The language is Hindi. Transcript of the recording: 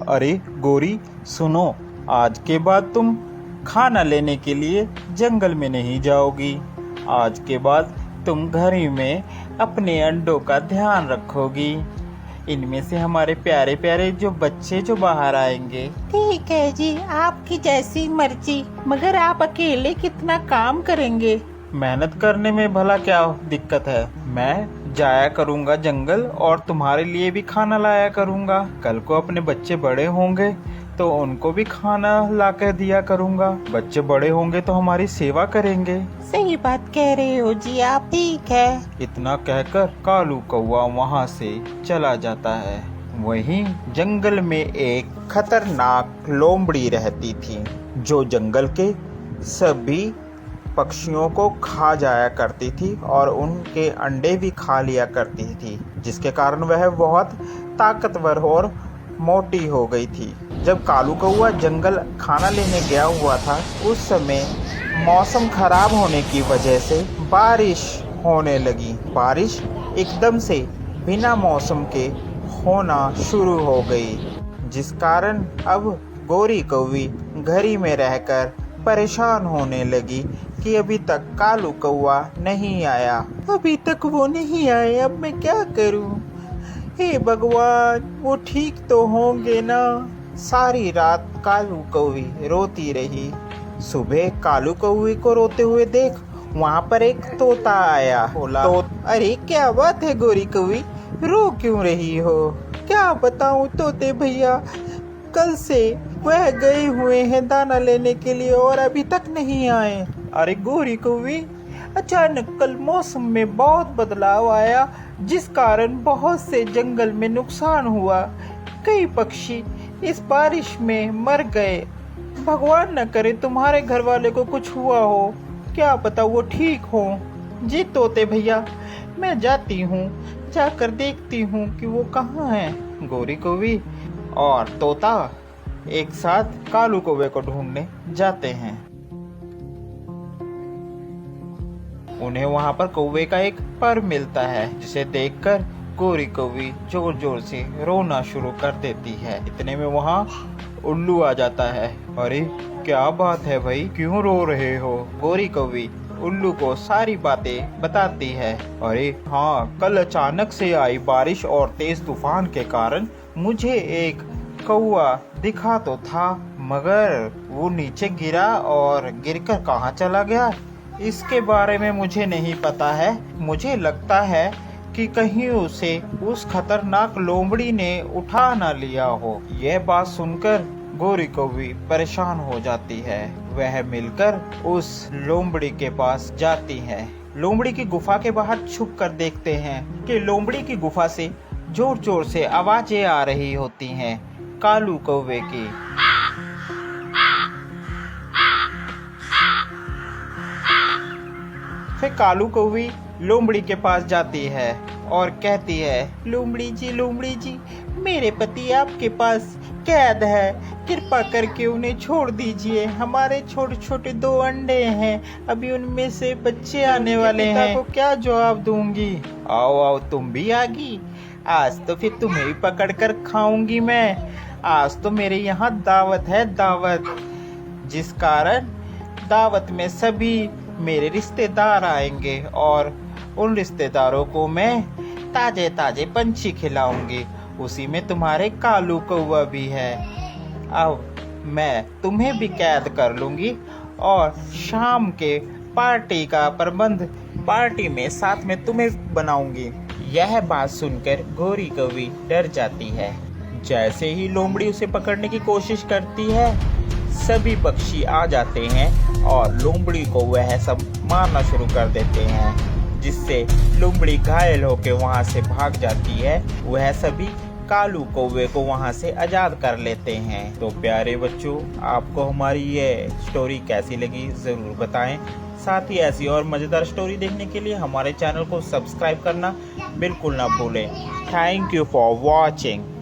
अरे गोरी सुनो, आज के बाद तुम खाना लेने के लिए जंगल में नहीं जाओगी। आज के बाद तुम घर ही में अपने अंडों का ध्यान रखोगी। इनमें से हमारे प्यारे प्यारे जो बच्चे जो बाहर आएंगे। ठीक है जी, आपकी जैसी मर्जी, मगर आप अकेले कितना काम करेंगे? मेहनत करने में भला क्या दिक्कत है। मैं जाया करूंगा जंगल और तुम्हारे लिए भी खाना लाया करूंगा। कल को अपने बच्चे बड़े होंगे तो उनको भी खाना ला कर दिया करूंगा। बच्चे बड़े होंगे तो हमारी सेवा करेंगे। सही बात कह रहे हो जी आप। ठीक है। इतना कहकर कालू कौवा वहां से चला जाता है। वहीं जंगल में एक खतरनाक लोमड़ी रहती थी जो जंगल के सभी पक्षियों को खा जाया करती थी और उनके अंडे भी खा लिया करती थी, जिसके कारण वह बहुत ताकतवर और मोटी हो गई थी। जब कालू कौवा जंगल खाना लेने गया हुआ था, उस समय मौसम खराब होने की वजह से बारिश होने लगी। बारिश एकदम से बिना मौसम के होना शुरू हो गई, जिस कारण अब गोरी कौवी घर ही में रहकर परेशान होने लगी कि अभी तक कालू कौवा नहीं आया। अभी तक वो नहीं आए, अब मैं क्या करूं? हे भगवान, वो ठीक तो होंगे ना? सारी रात कालू कौवी रोती रही। सुबह कालू कौवी को रोते हुए देख वहाँ पर एक तोता आया। बोला, अरे क्या बात है गोरी कौवी, रो क्यों रही हो? क्या बताऊं तोते भैया, कल से वह गए हुए हैं दाना लेने के लिए और अभी तक नहीं आए। अरे गोरी कौवी, अचानक कल मौसम में बहुत बदलाव आया, जिस कारण बहुत से जंगल में नुकसान हुआ। कई पक्षी इस बारिश में मर गए। भगवान न करे तुम्हारे घर वाले को कुछ हुआ हो, क्या पता वो ठीक हो। जी तोते भैया, मैं जाती हूँ, जाकर देखती हूँ कि वो कहाँ हैं। गोरी कौवी और तोता एक साथ कालू कौवे को ढूंढने जाते हैं। उन्हें वहां पर कौवे का एक पर मिलता है, जिसे देखकर गोरी कौवी जोर जोर से रोना शुरू कर देती है। इतने में वहां उल्लू आ जाता है। अरे क्या बात है भाई, क्यों रो रहे हो? गोरी कौवी उल्लू को सारी बातें बताती है। अरे हाँ, कल अचानक से आई बारिश और तेज तूफान के कारण मुझे एक कौवा दिखा तो था, मगर वो नीचे गिरा और गिरकर कहाँ चला गया इसके बारे में मुझे नहीं पता है। मुझे लगता है कि कहीं उसे उस खतरनाक लोमड़ी ने उठा ना लिया हो। यह बात सुनकर गोरी कौवी परेशान हो जाती है। वह मिलकर उस लोमड़ी के पास जाती है। लोमड़ी की गुफा के बाहर छुप कर देखते हैं कि लोमड़ी की गुफा से जोर जोर से आवाजें आ रही होती हैं कालू कौवे की। फिर कालू कौवी लोमड़ी के पास जाती है और कहती है, लोमड़ी जी, मेरे पति आपके पास कैद है, कृपा करके उन्हें छोड़ दीजिए। हमारे छोटे छोटे 2 अंडे हैं, अभी उनमें से बच्चे आने वाले हैं। को क्या जवाब दूंगी? आओ आओ, तुम भी आ गई। आज तो फिर तुम्हें भी पकड़ कर खाऊंगी मैं। आज तो मेरे यहाँ दावत है, दावत, जिस कारण दावत में सभी मेरे रिश्तेदार आएंगे और उन रिश्तेदारों को मैं ताजे ताजे पंछी खिलाऊंगी। उसी में तुम्हारे कालू कौवा भी है। अब मैं तुम्हें भी कैद कर लूंगी और शाम के पार्टी का प्रबंध पार्टी में साथ में तुम्हें बनाऊंगी। यह बात सुनकर गोरी कौवी डर जाती है। जैसे ही लोमड़ी उसे पकड़ने की कोशिश करती है, सभी पक्षी आ जाते हैं और लोमड़ी को वह सब मारना शुरू कर देते हैं, जिससे लोमड़ी घायल होकर वहां से भाग जाती है। वह सभी कालू कौवे को वहां से आजाद कर लेते हैं। तो प्यारे बच्चों, आपको हमारी ये स्टोरी कैसी लगी जरूर बताएं। साथ ही ऐसी और मजेदार स्टोरी देखने के लिए हमारे चैनल को सब्सक्राइब करना बिल्कुल ना भूलें। Thank you for watching.